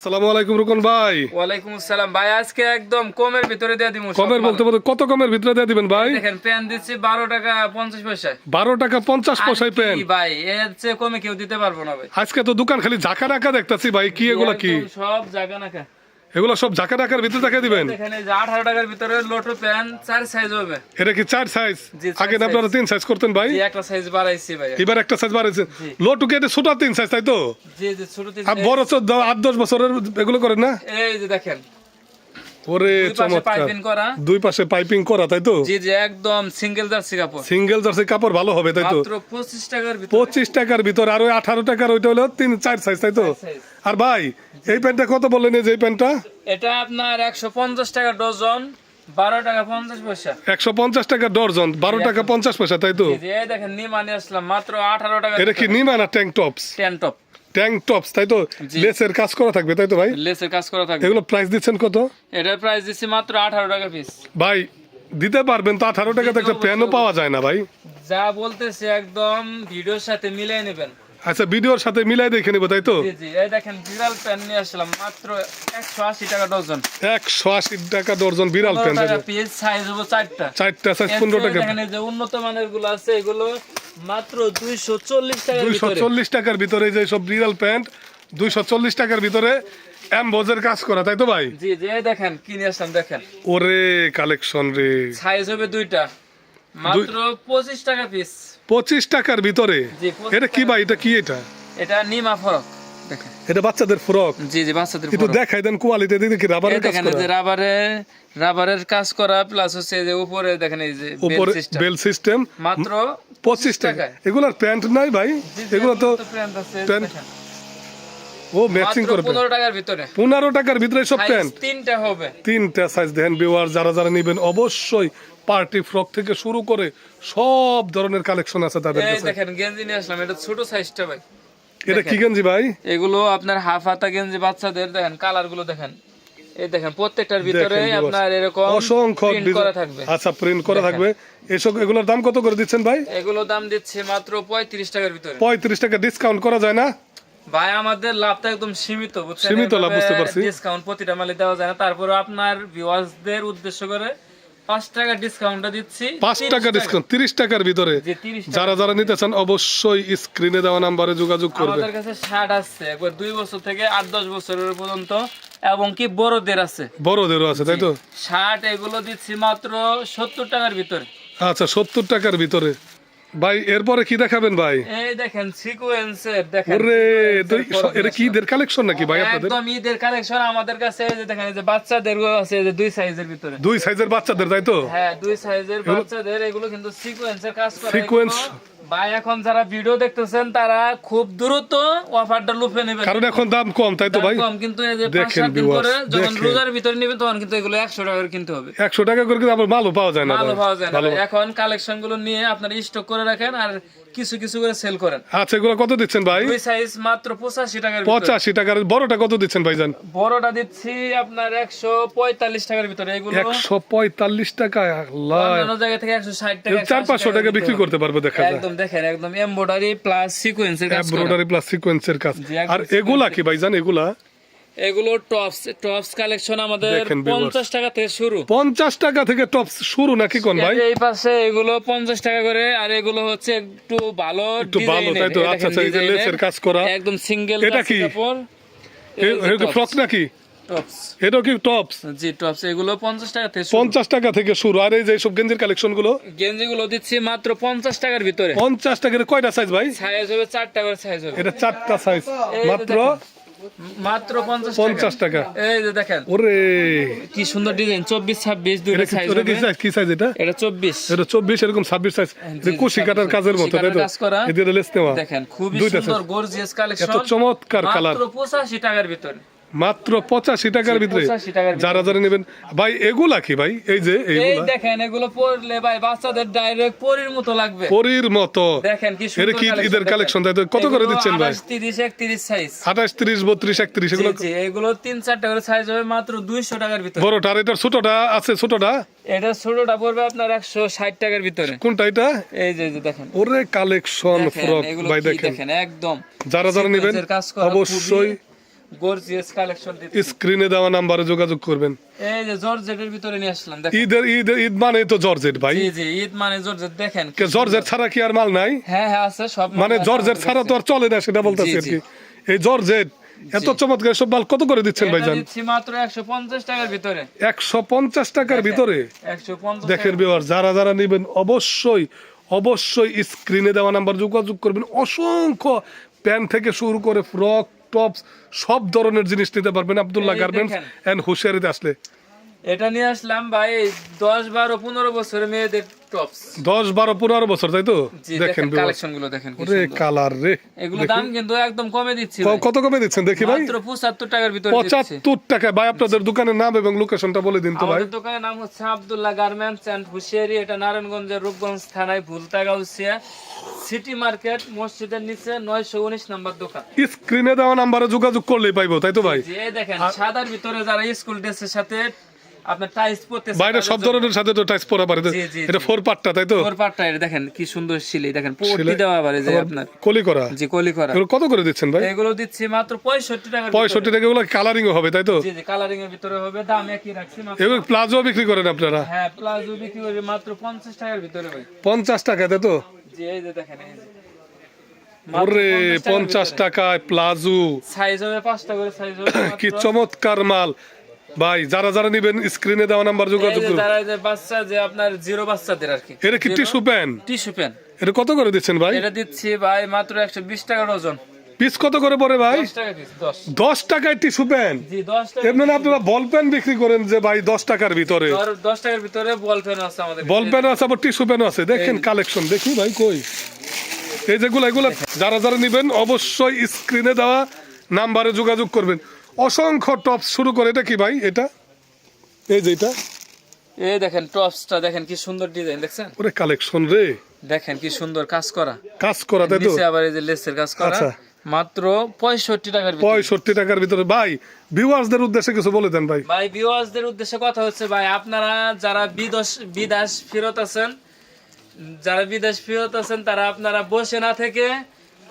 আসসালামু আলাইকুম রুকন ভাই। ওয়ালাইকুম আসসালাম ভাই। আজকে একদম কমের ভিতরে দিয়ে দিমু। কমের বলতে কত কমের ভিতরে দিয়ে দিবেন ভাই? দেখেন পেন দিচ্ছি 12 টাকা 50 পয়সা। 12 টাকা 50 পয়সায় পেন ভাই এর চেয়ে কমে কেউ দিতে পারবো না ভাই। আজকে তো দোকান খালি ঝাঁকা রাখা দেখতাছি ভাই, কি এগুলা কি? সব জায়গা নাকা এগুলো সব ঝাঁকা রাখার ভিতরে দেখা দিবেন? দেখেন এই যে 18 টাকার ভিতরে লোটো পেন 4 সাইজ হবে। এটা কি 4 সাইজ? আগে না আপনারা 3 সাইজ করতেন ভাই? জি একটা সাইজ বাড়াইছি ভাই। এবার একটা সাইজ বাড়াইছে। লোটু কে এটা ছোট 3 সাইজ তাই তো? জি জি ছোট 3 আর বড় 8-10 বছরের এগুলো করেন না? এই যে দেখেন ওরে চমৎকার, পাইপিং করা, দুই পাশে পাইপিং করা তাই তো? জি জি একদম সিঙ্গেল জার্সি কাপড়। সিঙ্গেল জার্সি কাপড় ভালো হবে তাই তো? মাত্র 25 টাকার ভিতরে। 25 টাকার ভিতর। আর ওই 18 টাকার ওইটা হলো 3-4 সাইজ তাই তো? আর ভাই এই প্যান্টটা কত বললেন? এই যে এই প্যান্টটা এটা আপনার 150 টাকা ডজন, 12 টাকা 50 পয়সা। 150 টাকা ডজন, 12 টাকা 50 পয়সা তাই তো? জি জি এই দেখেন নিমা নিয়ে আসলাম মাত্র 18 টাকা। এটা কি নিমা না tank tops? Top tank tops তাই তো? লেসের কাজ করা থাকবে তাই তো ভাই? লেসের কাজ করা থাকবে। এগুলো প্রাইস দিচ্ছেন কত? এটার প্রাইস দিচ্ছি মাত্র 18 টাকা পিস। ভাই দিতে পারবেন তো? 18 টাকাতে একটা প্যানও পাওয়া যায় না ভাই। যা বলতেছে একদম ভিডিওর সাথে মিলাই নেবেন। আচ্ছা ভিডিওর সাথে মিলাই দেখে নেবো তাই তো? জি জি এই দেখেন বিড়াল প্যান নিয়ে আসলাম মাত্র 180 টাকা ডজন। 180 টাকা ডজন বিড়াল প্যান। টাকা পিস, সাইজ হবে 4টা। 4টা সাইজ 15 টাকা। দেখেন এই যে উন্নত মানের গুলো আছে এগুলো মাত্র 240 টাকার ভিতরে। 240 টাকার ভিতরে যে সব বিড়াল প্যান্ট 240 টাকার ভিতরে এমবোজের কাজ করা তাই তো ভাই? জি জি এই দেখেন কি নিয়ে আসলাম দেখেন। ওরে কালেকশন রে। সাইজ হবে 2টা মাত্র 25 টাকা পিস। 25 টাকার ভিতরে? এটা কি ভাই? এটা কি? এটা নিমা ফরক দেখেন। এটা বাচ্চাদের ফ্রক? জি জি বাচ্চাদের একটু দেখাই দেন কোয়ালিটি। দেখি রাবারের কাজ দেখেন করা। এই যে রাবারের কাজ করা প্লাস হচ্ছে যে উপরে দেখেন এই যে উপরে বেল সিস্টেম মাত্র 25 টাকা। এগুলার প্যান্ট নাই ভাই? এগুলো তো প্যান্ট। ও ম্যাচিং করবে 15 টাকার ভিতরে। 15 টাকার ভিতরে সব প্যান্ট? তিনটা হবে। 3টা সাইজ দেখেন ভিউয়ার, যারা যারা নেবেন অবশ্যই পার্টি ফ্রক থেকে শুরু করে সব ধরনের কালেকশন আছে তাদের এই কাছে। দেখেন গেঞ্জি নিয়ে আসলাম, এটা ছোট সাইজটা ভাই। এটা কি গেঞ্জি ভাই? এগুলো আপনার হাফ হাতা গেঞ্জি বাচ্চাদের। দেখেন কালার গুলো দেখেন, এই দেখেন প্রত্যেকটার ভিতরে আপনার এরকম অসংখ্য প্রিন্ট করা থাকবে। আচ্ছা প্রিন্ট করা থাকবে। এসব এগুলোর দাম কত করে দিচ্ছেন ভাই? এগুলো দাম দিচ্ছে মাত্র 35 টাকার ভিতরে। 35 টাকা। ডিসকাউন্ট করা যায় না ভাই? আমাদের লাভটা একদম সীমিত, বুঝছেন? সীমিত লাভ, বুঝতে পারছি। ডিসকাউন্ট প্রতিটা মালে দেওয়া যায় না। তারপরে আপনার ভিউয়ার্সদের উদ্দেশ্য করে 5 টাকা ডিসকাউন্টটা দিচ্ছি। 5 টাকা ডিসকাউন্ট 30 টাকার ভিতরে। যারা যারা নিতে চান অবশ্যই স্ক্রিনে দেওয়া নম্বরে যোগাযোগ করবেন। আমাদের কাছে শার্ট আছে একবার 2 বছর থেকে 8-10 বছরের পর্যন্ত, এবং কি বড়দের আছে, বড়দেরও আছে তাই তো? শার্ট এগুলো দিচ্ছি মাত্র 70 টাকার ভিতরে। আচ্ছা 70 টাকার ভিতরে ভাই। এরপরে কি দেখাবেন ভাই? এই দেখেন সিকোয়েন্সের। দেখেন ওরে এটা কি ঈদের কালেকশন নাকি ভাই আপনাদের? একদম ঈদের কালেকশন আমাদের কাছে। এই যে দেখেন এই যে বাচ্চাদের আছে এই যে 2 সাইজের ভিতরে। 2 সাইজের বাচ্চাদের তাই তো? হ্যাঁ 2 সাইজের বাচ্চাদের। এগুলো কিন্তু সিকোয়েন্সের কাজ করা। সিকোয়েন্স ভাই এখন যারা ভিডিও দেখতেছেন তারা খুব দ্রুত অফারটা লুফে নেবেন, কারণ এখন দাম কম তাই তো ভাই? কম, কিন্তু এই যে দেখেন 5-7 দিন পরে viewers, যখন দেখেন। রোজার ভিতরে নেবেন তখন কিন্তু এগুলো 100 টাকার কিনতে হবে। 100 টাকা করে কিন্তু আবার মালও পাওয়া যায় না। ভালো পাওয়া যায় না। এখন কালেকশন গুলো নিয়ে আপনারা স্টক করে রাখেন আর কিছু কিছু করে সেল করেন। আচ্ছা এগুলো কত দিচ্ছেন ভাই? 2 সাইজ মাত্র 85 টাকার ভিতরে। 85 টাকার। বড়টা কত দিচ্ছেন ভাইজান? বড়টা দিচ্ছি আপনার 145 টাকার ভিতরে। এগুলো 145 টাকা। আল্লাহ, অন্য জায়গা থেকে 160 টাকা 400-500 টাকা বিক্রি করতে পারবে দেখা যায়। একদম দেখেন একদম এমব্রয়ডারি প্লাস সিকোয়েন্সের কাজ করা। এমব্রয়ডারি প্লাস সিকোয়েন্সের কাজ। আর এগুলা কি ভাইজান? এগুলো টপস কালেকশন আমাদের 50 টাকা থেকে শুরু। 50 টাকা থেকে টপস শুরু নাকি কোন ভাই? এই পাশে এগুলো 50 টাকা করে, আর এগুলো হচ্ছে একটু ভালো তাই তো? আচ্ছা আচ্ছা এই যে লেসের কাজ করা একদম সিঙ্গেল এটা কি কাপড়। এটা ফ্রক নাকি? টপস। এটা কি টপস? জি টপস। এগুলো 50 টাকা থেকে শুরু। 50 টাকা থেকে শুরু। আর এই যে সব গেঞ্জির কালেকশন গুলো? গেঞ্জি গুলো দিচ্ছি মাত্র 50 টাকার ভিতরে। 50 টাকার। কয়টা সাইজ ভাই? সাইজ হবে 4টা করে সাইজ হবে। এটা 4টা সাইজ মাত্র 50 টাকা। এই যে দেখেন ওরে কি সুন্দর ডিজাইন। 24-26 দুইটা সাইজ হবে। কি সাইজ এটা? এটা 24। এটা 24 এরকম 26 সাইজ। এটা কুশি কাটার কাজের মতো তাই তো? এদের লেস নেওয়া। দেখেন খুবই সুন্দর গর্জিয়াস কালেকশন। এত চমৎকার কালার। মাত্র 85 টাকার ভিতরে। মাত্র 85 টাকার ভিতরে যারা যারা নেবেন ভাই। এগুলা কি ভাই? এই যে এই দেখেন এগুলো পরলে ভাই বাচ্চাদের ডাইরেক্ট পরীর মতো লাগবে। পরীর মতো। দেখেন কি সুন্দর। এটা কি ঈদের কালেকশন তাই তো? কত করে দিচ্ছেন ভাই? 28-30-31 সাইজ। 28, 30, 32, 31 এগুলো। জি এগুলো 3-4টা করে সাইজ হবে মাত্র 200 টাকার ভিতরে। বড়টা আর এটা ছোটটা আছে? ছোটটা এটা ছোটটা পড়বে আপনার 160 টাকার ভিতরে। কোনটা এটা? এই যে দেখেন ওরে কালেকশন ফ্রক ভাই। দেখেন একদম যারা যারা নেবেন অবশ্যই গর্জিয়াস কালেকশন দিচ্ছি। স্ক্রিনে দেওয়া নাম্বারে যোগাযোগ করবেন। এই যে জর্জেটের ভিতরে নিয়ে আসলাম দেখেন। ঈদ মানে তো জর্জেট ভাই। জি জি, ঈদ মানে জর্জেট দেখেন। জর্জেট ছাড়া কি আর মাল নাই? হ্যাঁ হ্যাঁ আছে, সব মাল মানে আছে জর্জেট আমাদের ছাড়া তো কাছে। আর চলে না, সেটা বলতেছি জি, আর কি। এই জর্জেট এত চমৎকার সব মাল কত করে দিচ্ছেন এটা ভাইজান? দিচ্ছি মাত্র 150 টাকার ভিতরে। 150 টাকার ভিতরে। 150 দেখেন ভিউয়ার, যারা নেবেন অবশ্যই অবশ্যই স্ক্রিনে দেওয়া নাম্বার যোগাযোগ করবেন। অসংখ্য প্যান্ট থেকে শুরু করে ফ্রক, টপস সব ধরনের জিনিস নিতে পারবেন আব্দুল্লাহ এই গার্মেন্টস দেখেন। এন্ড হুশিয়ারিতে আসলে। এটা নিয়ে আসলাম ভাই 10 12 15 বছরের মেয়েদের টপস। 10 12 15 বছর, তাই তো? জি দেখেন দেখেন ভিউয়ার, কালেকশন গুলো দেখেন কি ওরে সুন্দর। কালার রে। এগুলো দাম কিন্তু একদম কমে দিচ্ছি ভাই। কত কমে দিচ্ছেন দেখি ভাই? মাত্র 75 টাকার ভিতরে দিচ্ছি। 75 টাকা। ভাই আপনাদের দোকানের নাম এবং লোকেশনটা বলে দিন তো ভাই। আমাদের দোকানের নাম হচ্ছে আব্দুল্লাহ গার্মেন্টস এন্ড হুশিয়ারি। এটা নারায়ণগঞ্জের রূপগঞ্জ থানায় ভুলতাগাউসিয়া সিটি মার্কেট মসজিদের নিচে 919 নাম্বার দোকান। স্ক্রিনে দেওয়া নাম্বারে যোগাযোগ করলেই পাইবো, তাই তো ভাই? জি, এই দেখেন সাদার ভিতরে যারা স্কুল ড্রেসের সাথে আপনার টাইস পরতেছে, বাইরে সব ধরনের সাথে তো টাইস পরা পারে। জি, জি, এটা জি। 4 পার্টটা, তাই তো? ওর পাটটা এটা দেখেন কি সুন্দর সিলাই, দেখেন পট্টি সিলাই। দেওয়া পারে যে আবার আপনার কলি করা। জি কলি করা। এগুলো কত করে দিচ্ছেন ভাই? এগুলো দিচ্ছি মাত্র 65 টাকা। 65 টাকা। এগুলো কালারিং হবে, তাই তো? জি জি, কালারিং এর ভিতরে হবে, দাম একই রাখছি মাত্র। এগুলো প্লাজো বিক্রি করেন আপনারা? হ্যাঁ, প্লাজো বিক্রি করে মাত্র 50 টাকার ভিতরে ভাই। 50 টাকা, তাই তো? জি, এই যে দেখেন, এই যে ওরে 50 টাকায় প্লাজো। সাইজ হবে 5টা করে সাইজ হবে কি মাত্র। চমৎকার মাল ভাই। যারা নেবেন স্ক্রিনে দেওয়া নাম্বার এই যোগাযোগ যে করুন। যারা এই যে বাচ্চা যে আপনার জিরো বাচ্চাদের আর কি। এটা কি টিস্যু প্যান? Tissue pen. এটা কত করে দিচ্ছেন ভাই? এটা দিচ্ছি ভাই মাত্র 120 টাকা ডজন। পিস কত করে পড়ে ভাই? 10 টাকা পিস 10। 10 টাকায় টিস্যু প্যান। জি 10 টাকা। এমনি না আপনারা বল প্যান বিক্রি করেন যে ভাই 10 টাকার ভিতরে? 10 টাকার ভিতরে বল পেন আছে আমাদের। বল প্যান আছে, আবার টিস্যু প্যান আছে। দেখেন কালেকশন, দেখি ভাই কই এই যেগুলো। এগুলো যারা নেবেন অবশ্যই স্ক্রিনে দেওয়া নাম্বারে যোগাযোগ করবেন। অসংখ্য টপস শুরু করে। এটা কি ভাই? এটা এই যে এটা, এই দেখেন টপসটা দেখেন কি সুন্দর ডিজাইন, দেখছেন? ওরে কালেকশন রে। দেখেন কি সুন্দর কাজ করা, কাজ করা, তাই তো? নিচে আবার এই যে লেসের কাজ করা। আচ্ছা। মাত্র 65 টাকার ভিতরে। 65 টাকার ভিতরে। ভাই ভিউয়ার্সদের উদ্দেশ্যে কিছু বলে দেন ভাই। ভাই ভিউয়ার্সদের উদ্দেশ্যে কথা হচ্ছে ভাই, আপনারা যারা বিদেশ ফেরত আছেন, তারা আপনারা বসে না থেকে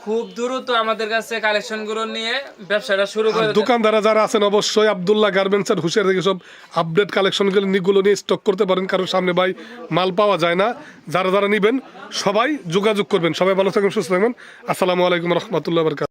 খুব দ্রুত আমাদের কাছে কালেকশন গুলো নিয়ে ব্যবসাটা শুরু করে দেন। দোকানদাররা যারা আছেন অবশ্যই আব্দুল্লাহ গার্মেন্টস এর হুশিয়ার থেকে সব আপডেট কালেকশন গুলো নিয়ে স্টক করতে পারেন, কারণ সামনে ভাই মাল পাওয়া যায় না। যারা নেবেন সবাই যোগাযোগ করবেন। সবাই ভালো থাকবেন, সুস্থ থাকবেন। আসসালামু আলাইকুম রহমতুল্লাহ বরকাত।